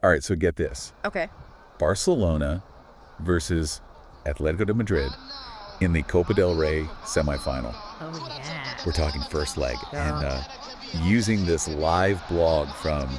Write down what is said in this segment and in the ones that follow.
All right, so get this. Okay. Barcelona versus Atletico de Madrid in the Copa del Rey semifinal. Oh, yeah. We're talking first leg. Yeah. And using this live blog from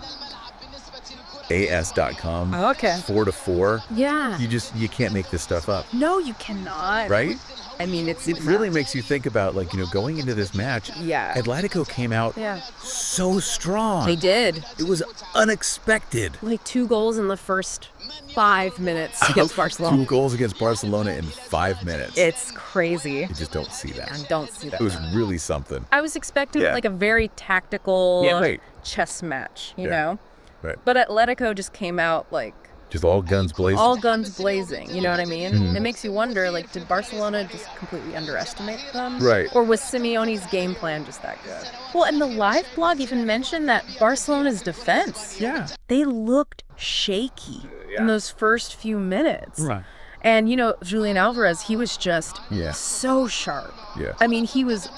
as.com, Okay. 4 to 4. Yeah. You can't make this stuff up. No, you cannot. Right? I mean, It really makes you think about, like, going into this match. Yeah. Atletico came out so strong. They did. It was unexpected. Like 2 goals in the first 5 minutes against Barcelona. 2 goals against Barcelona in 5 minutes. It's crazy. You just don't see that. I don't see that. It was really something. I was expecting like a very tactical chess match, you know? Right. But Atletico just came out like Just all guns blazing. all guns blazing, you know what I mean? Mhm. It makes you wonder, like, did Barcelona just completely underestimate them? Right. Or was Simeone's game plan just that good? Well, and the live blog even mentioned that Barcelona's defense, they looked shaky in those first few minutes. Right. And, Julian Alvarez, he was just so sharp. Yeah. I mean, he was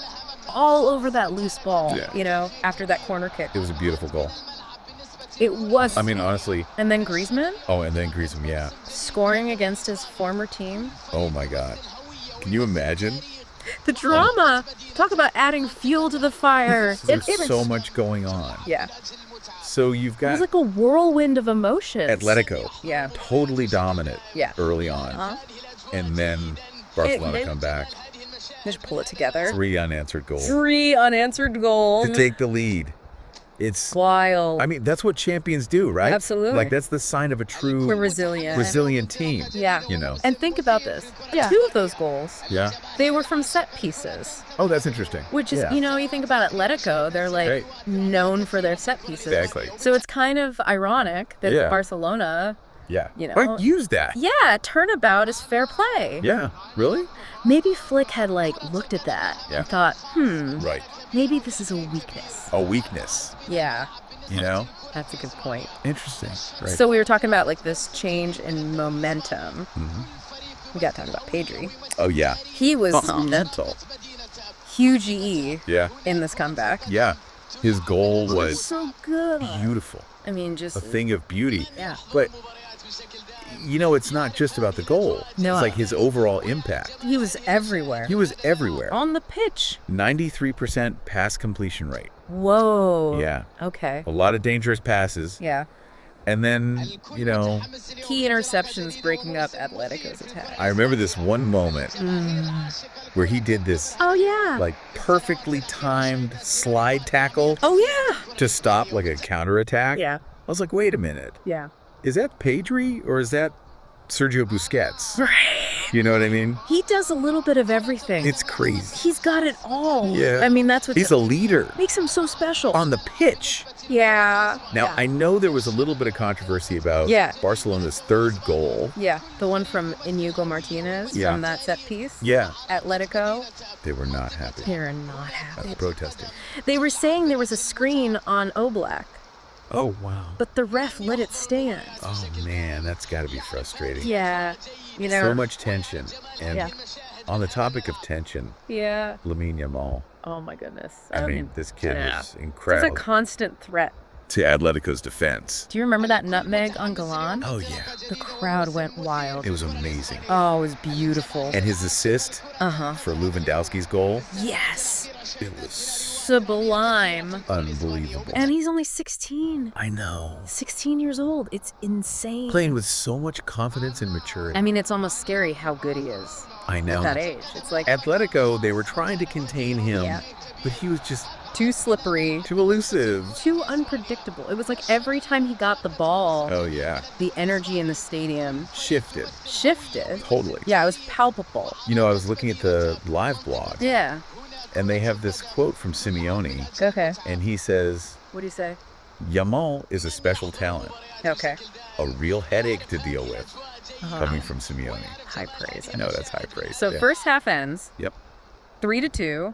all over that loose ball, Yeah. After that corner kick. It was a beautiful goal. It was. I mean, honestly. And then Griezmann And then Griezmann, scoring against his former team. Oh, my God. Can you imagine? The drama. Talk about adding fuel to the fire. There's so much going on. Yeah. So you've It got was like a whirlwind of emotions. Atletico. Yeah. Totally dominant early on. Uh-huh. And then Barcelona come back. Just pull it together. 3 unanswered goals. 3 unanswered goals. To take the lead. It's wild. I mean, that's what champions do, right? Absolutely. Like, that's the sign of a true We're resilient team. Yeah. You know? And think about this. 2 of those goals, they were from set pieces. Oh, that's interesting. Which is, you think about Atletico, they're like known for their set pieces. Exactly. So it's kind of ironic that Barcelona, Or use that. turnabout is fair play. Yeah. Really? Maybe Flick had looked at that and thought, Right. maybe this is a weakness. A weakness. Yeah. You know? That's a good point. Interesting. Right. So we were talking about this change in momentum. We got to talk about Pedri. Oh, yeah. He was mental. Huge E in this comeback. Yeah. His goal was so good. Beautiful. I mean, just a thing of beauty. Yeah. But it's not just about the goal. No. It's like his overall impact. He was everywhere. He was everywhere. On the pitch. 93% pass completion rate. Whoa. Yeah. Okay. A lot of dangerous passes. Yeah. And then, key interceptions breaking up Atletico's attack. I remember this one moment where he did this perfectly timed slide tackle. Oh, yeah. To stop a counterattack. Yeah. I was like, wait a minute. Yeah. Is that Pedri or is that Sergio Busquets? Right. You know what I mean? He does a little bit of everything. It's crazy. He's got it all. Yeah. I mean, that's what he's a leader. Makes him so special. On the pitch. Yeah. Now, I know there was a little bit of controversy about Barcelona's 3rd goal. Yeah. The one from Inigo Martinez from that set piece. Yeah. Atletico. They were not happy. They're not happy. That's protesting. They were saying there was a screen on Oblak. Oh, wow. But the ref let it stand. Oh, man, that's got to be frustrating. Yeah. So much tension. And on the topic of tension, Lamine Yamal. Oh, my goodness. I mean, this kid was incredible. It's a constant threat to Atletico's defense. Do you remember that nutmeg on Galan? Oh, yeah. The crowd went wild. It was amazing. Oh, it was beautiful. And his assist for Lewandowski's goal. Yes. It was sublime. Unbelievable. And he's only 16. I know. 16 years old. It's insane. Playing with so much confidence and maturity. I mean, it's almost scary how good he is. I know. At that age. It's like Atletico, they were trying to contain him, but he was just too slippery, too elusive, too unpredictable. It was like every time he got the ball, the energy in the stadium shifted. Totally. Yeah, it was palpable. You know, I was looking at the live blog. Yeah. And they have this quote from Simeone. Okay. And he says, what do you say? Yamal is a special talent. Okay. A real headache to deal with. Coming from Simeone. High praise. I know, that's high praise. So first half ends. Yep. 3-2.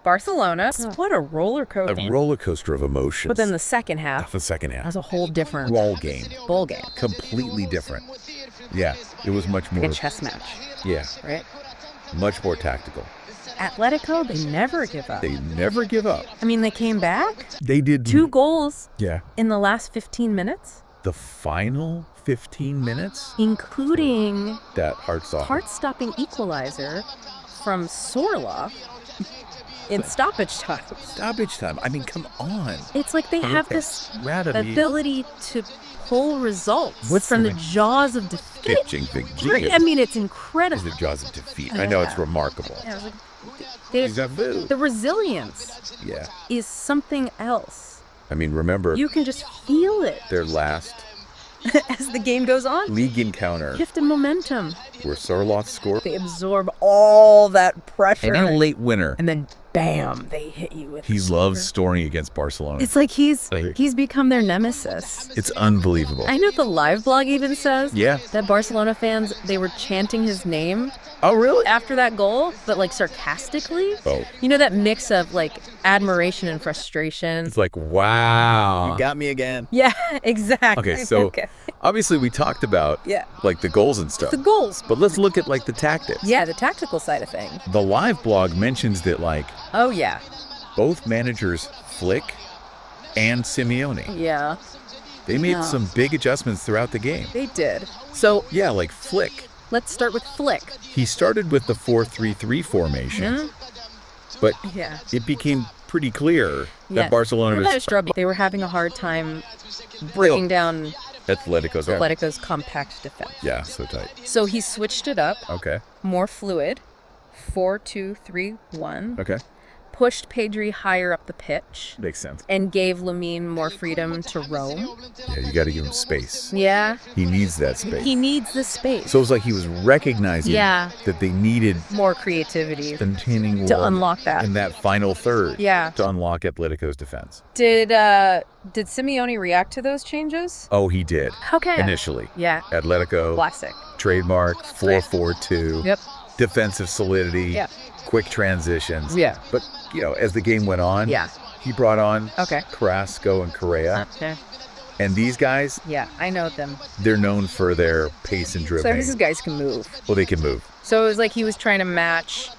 Barcelona. What a roller coaster. A roller coaster of emotions. But then the second half. That's a whole different ball game. Completely different. Yeah. It was much more like a chess match. Yeah. Right? Much more tactical. Atletico, they never give up. They never give up. I mean, they came back. They did 2 goals. Yeah. In the last 15 minutes. the final 15 minutes? Including that heart-stopping equalizer from Sorloth in stoppage time. Stoppage time. I mean, come on. It's like they have this ability to pull results from the jaws of defeat. I mean, it's incredible. The jaws of defeat. I know, it's remarkable. Yeah, the resilience is something else. I mean, remember, you can just feel it. Their last as the game goes on. league encounter. Shift in momentum. Where Sorloth scored. They absorb all that pressure. And a late winner. And then, bam, they hit you with He loves scoring against Barcelona. It's like he's become their nemesis. It's unbelievable. I know the live blog even says Yeah. that Barcelona fans, they were chanting his name. Oh, really? After that goal, but like sarcastically. Oh. You know that mix of like admiration and frustration. It's like, wow. You got me again. Yeah, exactly. Okay, so obviously we talked about like the goals and stuff. The goals. But let's look at like the tactics. Yeah, the tactical side of things. The live blog mentions that like oh yeah, both managers, Flick and Simeone, they made some big adjustments throughout the game. They did. So yeah, like Flick. Let's start with Flick. He started with the 4-3-3 formation, but it became pretty clear that Barcelona was struggling. They were having a hard time breaking down Atletico's compact defense. Yeah, so tight. So he switched it up. Okay. More fluid. 4-2-3-1. Okay. Pushed Pedri higher up the pitch. Makes sense. And gave Lamine more freedom to roam. Yeah, you got to give him space. Yeah. He needs that space. He needs the space. So it was like he was recognizing that they needed more creativity to unlock that. in that final third. Yeah. To unlock Atletico's defense. Did Simeone react to those changes? Oh, he did. Okay. Initially. Yeah. Atletico. Classic. Trademark 4-4-2. Yep. Defensive solidity. Yeah. Quick transitions. Yeah. But, you know, as the game went on, he brought on Carrasco and Correa. Okay. And these guys, I know them. They're known for their pace and dribbling. So these guys can move. Well, they can move. So it was like he was trying to match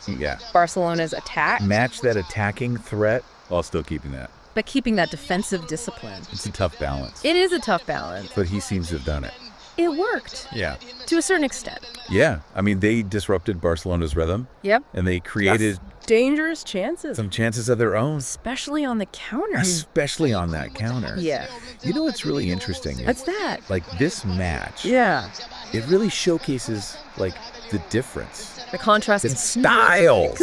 Barcelona's attack. Match that attacking threat while still keeping that. But keeping that defensive discipline. It's a tough balance. It is a tough balance. But he seems to have done it. It worked. Yeah. To a certain extent. Yeah. I mean, they disrupted Barcelona's rhythm. Yep. And they created dangerous chances. Some chances of their own. Especially on the counter. Especially on that counter. Yeah. You know what's really interesting? What's that? Like this match. Yeah. It really showcases like the difference. The contrast in styles.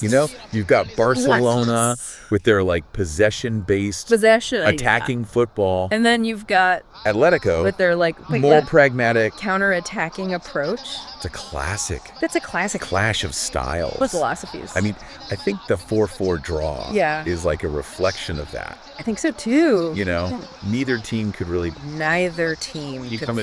You know, you've got Barcelona with their like possession-based attacking football. And then you've got Atletico with their like more pragmatic counter-attacking approach. It's a classic. That's a classic clash of styles. With philosophies. I mean, I think the 4-4 draw is like a reflection of that. I think so too. You know, neither team could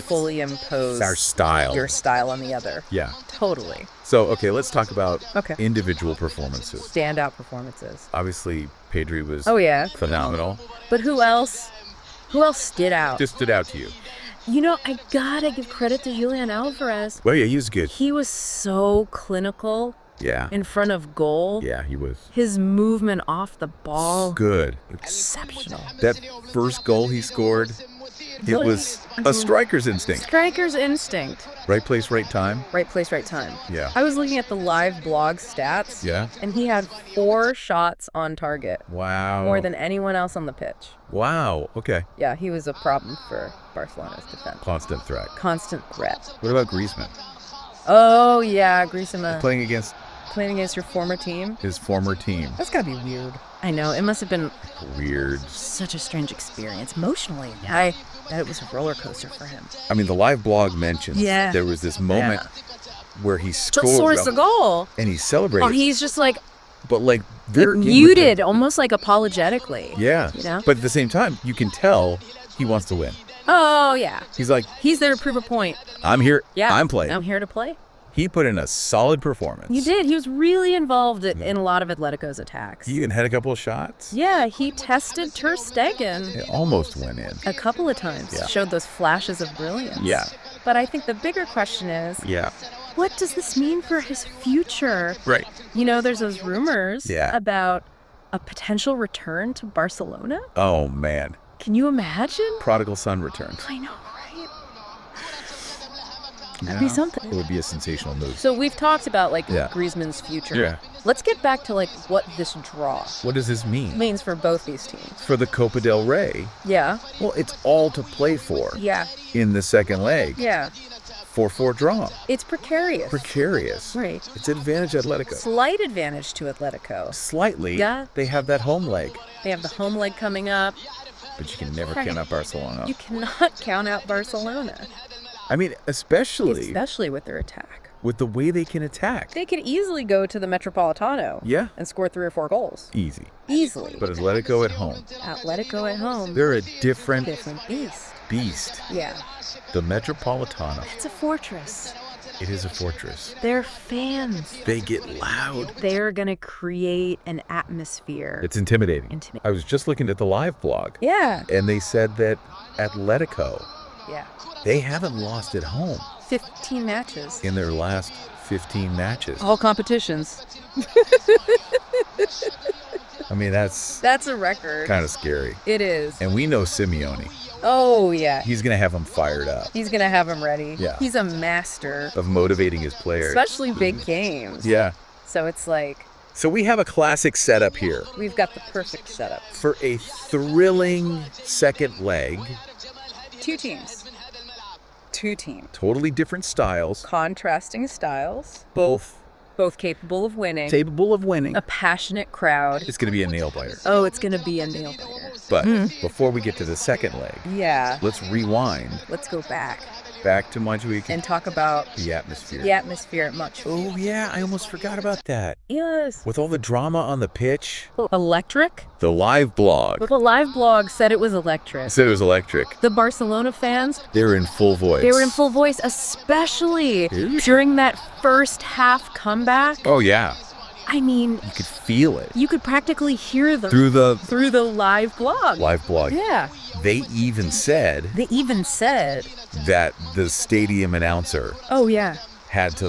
fully impose our style. Your style on the other. Yeah. Totally. So, okay, let's talk about individual performances. Standout performances. Obviously, Pedri was phenomenal. But who else stood out? Just stood out to you. You know, I gotta give credit to Julian Alvarez. Well, yeah, he was good. He was so clinical. Yeah. In front of goal. Yeah, he was. His movement off the ball. Good. Exceptional. That first goal he scored, it was a striker's instinct. Striker's instinct. Right place, right time. Right place, right time. Yeah. I was looking at the live blog stats. Yeah. And he had 4 shots on target. Wow. More than anyone else on the pitch. Wow. Okay. Yeah, he was a problem for Barcelona's defense. Constant threat. Constant threat. What about Griezmann? Oh, yeah, Griezmann. Playing against your former team? His former team. That's gotta be weird. I know, it must have been weird. Such a strange experience, emotionally. I bet it was a roller coaster for him. I mean, the live blog mentions there was this moment where he scores the goal. And he celebrated. Oh, he's just like... But like... muted, almost like apologetically. Yeah. You know? But at the same time, you can tell he wants to win. Oh, yeah. He's like... He's there to prove a point. I'm here. Yeah. I'm playing. I'm here to play. He put in a solid performance. He did. He was really involved in a lot of Atletico's attacks. He even had a couple of shots. Yeah, he tested Ter Stegen. It almost went in. A couple of times. Yeah. Showed those flashes of brilliance. Yeah. But I think the bigger question is... Yeah. What does this mean for his future? Right. You know, there's those rumors about a potential return to Barcelona. Oh, man. Can you imagine? Prodigal son returns. I know, right? Yeah. That'd be something. It would be a sensational move. So we've talked about, like, Griezmann's future. Yeah. Let's get back to, like, what this draw What does this mean? means for both these teams. For the Copa del Rey, Yeah. well, it's all to play for Yeah. in the second leg. Yeah. 4-4 draw. It's precarious. Precarious. Right. It's advantage Atletico. Slight advantage to Atletico. Slightly. Yeah. They have that home leg. They have the home leg coming up. But you can never count out Barcelona. You cannot count out Barcelona. I mean, especially with their attack. with the way they can attack. They could easily go to the Metropolitano. Yeah. And score 3 or 4 goals. Easy. Easily. But Atletico at home. Atletico at home. They're a different beast. Yeah. The Metropolitano. It's a fortress. It is a fortress. They're fans. They get loud. They're going to create an atmosphere. It's intimidating. I was just looking at the live blog. Yeah. And they said that Atletico, Yeah. they haven't lost at home 15 matches. in their last 15 matches. All competitions. I mean, that's That's a record. kind of scary. It is. And we know Simeone. Oh, yeah. He's going to have them fired up He's going to have him ready. Yeah. He's a master. of motivating his players. Especially big games. Yeah. So it's like, So we have a classic setup here we've got the perfect setup. for a thrilling second leg. 2 teams. 2 teams. Totally different styles. Contrasting styles. Both Both capable of winning. capable of winning. A passionate crowd. It's going to be a nail biter. Oh, it's going to be a nail biter. But before we get to the second leg, Yeah. let's rewind Let's go back to Montjuic and talk about the atmosphere. the atmosphere at Montjuic. Oh, yeah. I almost forgot about that. Yes. With all the drama on the pitch, Electric? the live blog Well, the live blog said it was electric. said it was electric. The Barcelona fans, They're in full voice. they were in full voice, especially during that first half comeback. Oh, yeah. I mean, You could feel it you could practically hear them through the through the live blog. live blog. Yeah. They even said They even said, that the stadium announcer oh, yeah, had to,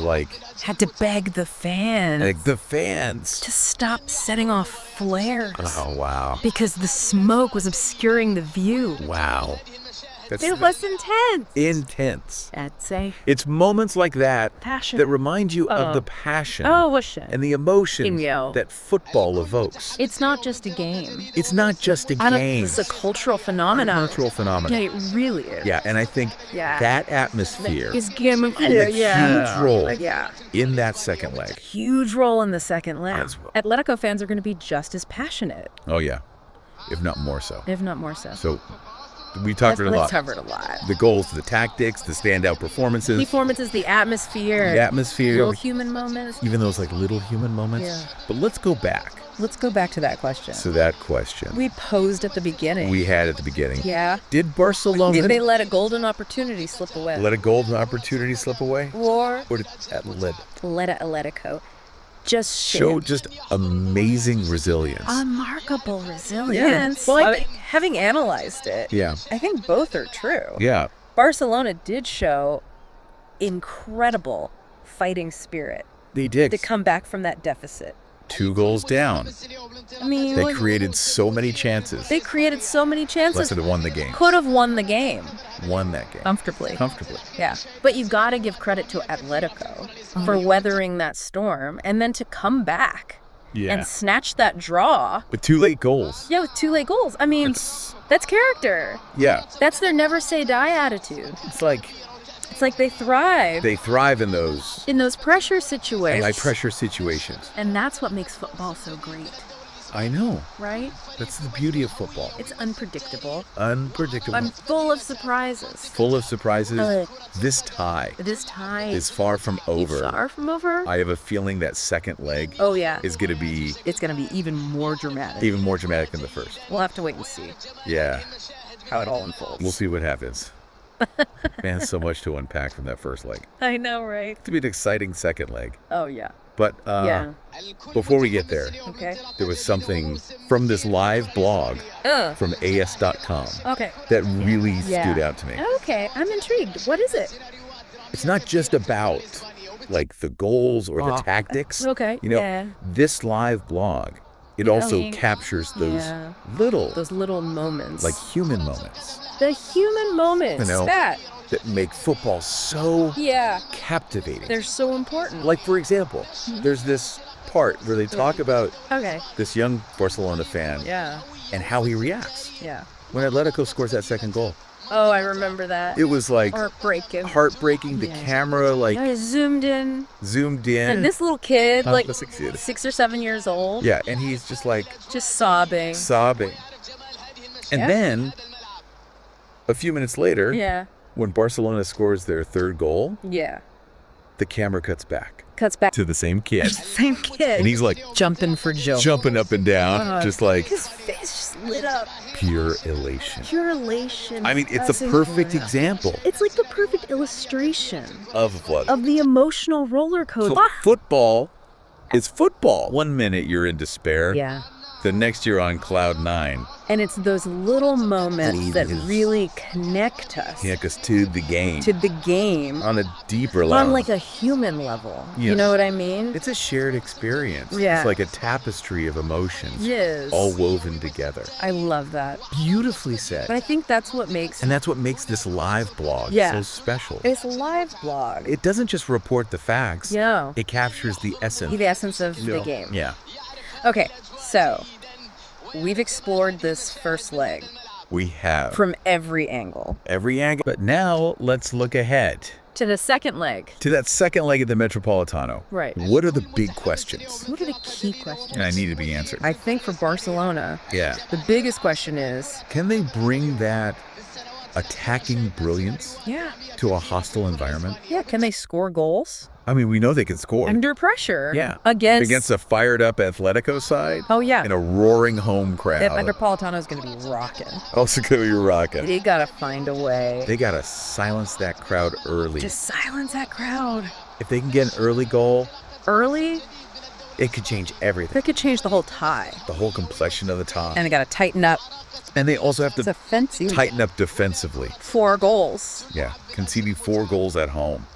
had to beg the fans the fans. to stop setting off flares Oh, wow. because the smoke was obscuring the view. Wow. That's It was intense. intense. I'd say It's moments like that passion. that remind you of the passion Oh, what's it? and the emotion Yo. that football evokes. It's not just a game. It's not just a game. It's a cultural phenomenon. Cultural phenomenon. Yeah, it really is. Yeah, and I think that atmosphere It's game of had a huge role Yeah. in that second leg. Huge role in the second leg. As well. Atletico fans are going to be just as passionate, Oh, yeah. If not more so. if not more so. So we talked it a lot. Let's cover it a lot. The goals, the tactics, the standout performances, Performances, the atmosphere, the atmosphere, little human moments. even those little human moments. Yeah. But let's go back Let's go back to that question. to that question We posed at the beginning. we had at the beginning. Yeah. Did Barcelona Did they let a golden opportunity slip away? let a golden opportunity slip away? Or Or did let Atletico just show just amazing resilience? remarkable resilience? Well, I having analyzed it, Yeah. I think both are true. Yeah. Barcelona did show incredible fighting spirit They did. to come back from that deficit. 2 goals down. I mean, They created so many chances. they created so many chances. Less than won the game. Could have won the game Won that game. comfortably. Yeah. But you got to give credit to Atletico for weathering that storm and then to come back Yeah. and snatch that draw. With 2 late goals. Yeah, with 2 late goals. I mean, that's character. Yeah. That's their never say die attitude. It's like It's like they thrive they thrive in those in those pressure situations. high pressure situations. And that's what makes football so great, I know. right? That's the beauty of football. It's unpredictable. Unpredictable. I'm full of surprises. Full of surprises. This tie This tie is far from over. far from over. I have a feeling that second leg Oh, yeah. is going to be It's going to be even more dramatic. even more dramatic than the first. We'll have to wait and see Yeah. how it all unfolds. We'll see what happens. Man, so much to unpack from that first leg. I know, right? It's going to be an exciting second leg. Oh, yeah. But Yeah. before we get there, Okay. there was something from this live blog from as.com Okay. that really Yeah. stood out to me. Okay. I'm intrigued. What is it? It's not just about the goals or the tactics. Okay. You know, Yeah. this live blog It also captures those little moments. like human moments. The human moments. That make football so captivating. They're so important. Like, for example, there's this part where they talk about this young Barcelona fan and how he reacts when Atletico scores that second goal. Oh, I remember that. It was like heartbreaking. The camera zoomed in. And this little kid, 6 or 7 years old. Yeah, and he's just sobbing. And then a few minutes later, when Barcelona scores their third goal, the camera cuts back to the same kid. And he's jumping for joy. Jumping up and down, his face just lit up. Pure elation. I mean, it's a perfect example. It's like the perfect illustration of the emotional roller coaster. So football is football. 1 minute you're in despair. Yeah. The next you're on cloud 9. And it's those little moments that really connect us. Connect us to the game. On a deeper level. On a human level. You know what I mean? It's a shared experience. Yeah. It's like a tapestry of emotions. Yes. All woven together. I love that. Beautifully said. But I think that's what makes... And that's what makes this live blog so special. It's a live blog. It doesn't just report the facts. No. It captures the essence. The essence of the game. Yeah. Okay, so... we've explored this first leg. We have. From every angle. But now let's look ahead. To the second leg. To that second leg of the Metropolitano. Right. What are the big questions? What are the key questions? And I need to be answered. I think for Barcelona, the biggest question is... can they bring that attacking brilliance to a hostile environment? Yeah, can they score goals? I mean, we know they can score. Under pressure. Yeah. Against a fired-up Atletico side. Oh, yeah. And a roaring home crowd. That Metropolitano's going to be rocking. Also going to be rocking. They got to find a way. They got to silence that crowd early. Just silence that crowd. If they can get an early goal. Early? It could change everything. It could change the whole tie. The whole complexion of the tie. And they got to tighten up. And they also have to tighten up defensively. 4 goals. Yeah. Conceding 4 goals at home.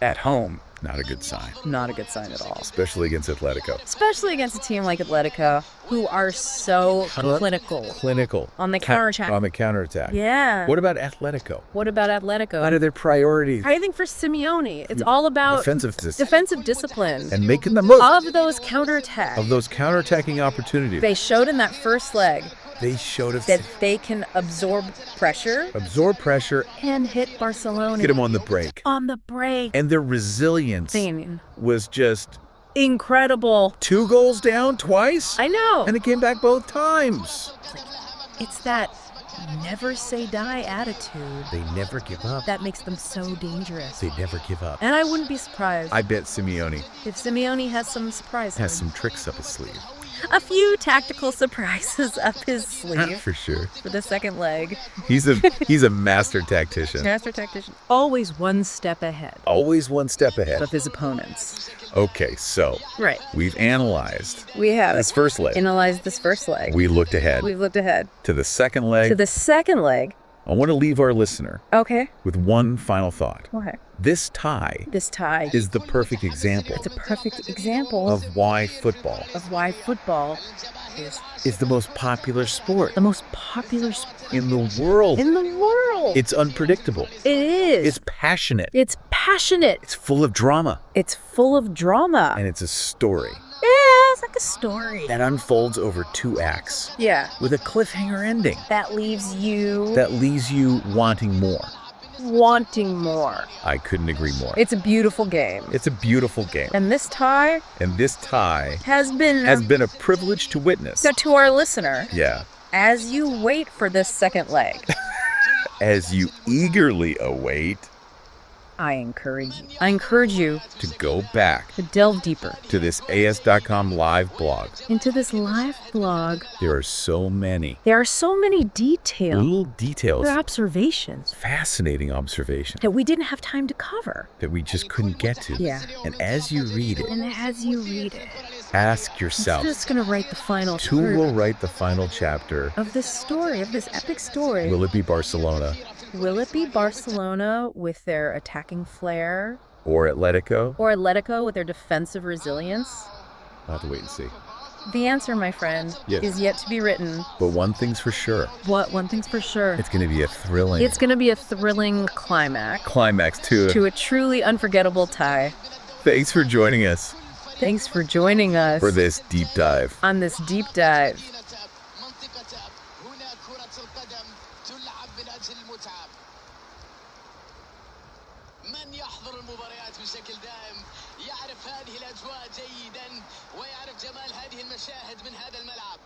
At home. Not a good sign. Not a good sign at all. Especially against Atletico. Especially against a team like Atletico, who are so clinical. On the counterattack. Yeah. What about Atletico? What are their priorities? I think for Simeone, it's all about defensive discipline. And making the most. Of those counterattacks. Of those counterattacking opportunities. They showed in that first leg. They showed us that they can absorb pressure and hit Barcelona. Get them on the break. And their resilience was just incredible. 2 goals down twice. I know. And it came back both times. It's that never say die attitude. They never give up. That makes them so dangerous. They never give up. And I wouldn't be surprised. I bet Simeone. If Simeone has some surprises. Has some tricks up his sleeve. A few tactical surprises up his sleeve. For sure. For the second leg. He's a master tactician. Always one step ahead. Of his opponents. Okay, so. Right. We've analyzed. We have. This first leg. Analyzed this first leg. We've looked ahead. To the second leg. I want to leave our listener with one final thought. Okay. This tie is the perfect example. It's a perfect example of why football is the most popular sport. The most popular sport in the world. It's unpredictable. It is. It's passionate. It's full of drama. And it's a story. Yeah, it's like a story. That unfolds over 2 acts. Yeah. With a cliffhanger ending. That leaves you wanting more. I couldn't agree more. It's a beautiful game. And this tie has been a privilege to witness. So to our listener. Yeah. As you wait for this second leg. As you eagerly await. I encourage you to go back, to delve deeper to this AS.com live blog. Into this live blog. There are so many details. Little details. There are observations. Fascinating observations. That we didn't have time to cover. That we just couldn't get to. Yeah. And as you read it. Ask yourself. Who's going to write the final chapter? Who will write the final chapter? Of this story, of this epic story. Will it be Barcelona? Will it be Barcelona with their attacking flair? Or Atletico? Or Atletico with their defensive resilience? I'll have to wait and see. The answer, my friend, is yet to be written. But one thing's for sure. What? One thing's for sure. It's going to be a thrilling... It's going to be a thrilling climax. Climax to a truly unforgettable tie. Thanks for joining us. Thanks for joining us. For this deep dive. On this deep dive. من يحضر المباريات بشكل دائم يعرف هذه الأجواء جيدا ويعرف جمال هذه المشاهد من هذا الملعب.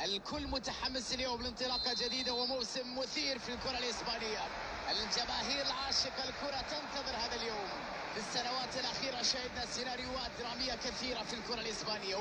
الكل متحمس اليوم لانطلاقة جديدة وموسم مثير في الكرة الإسبانية. الجماهير العاشقة الكرة تنتظر هذا اليوم. في السنوات الأخيرة شهدنا سيناريوهات درامية كثيرة في الكرة الإسبانية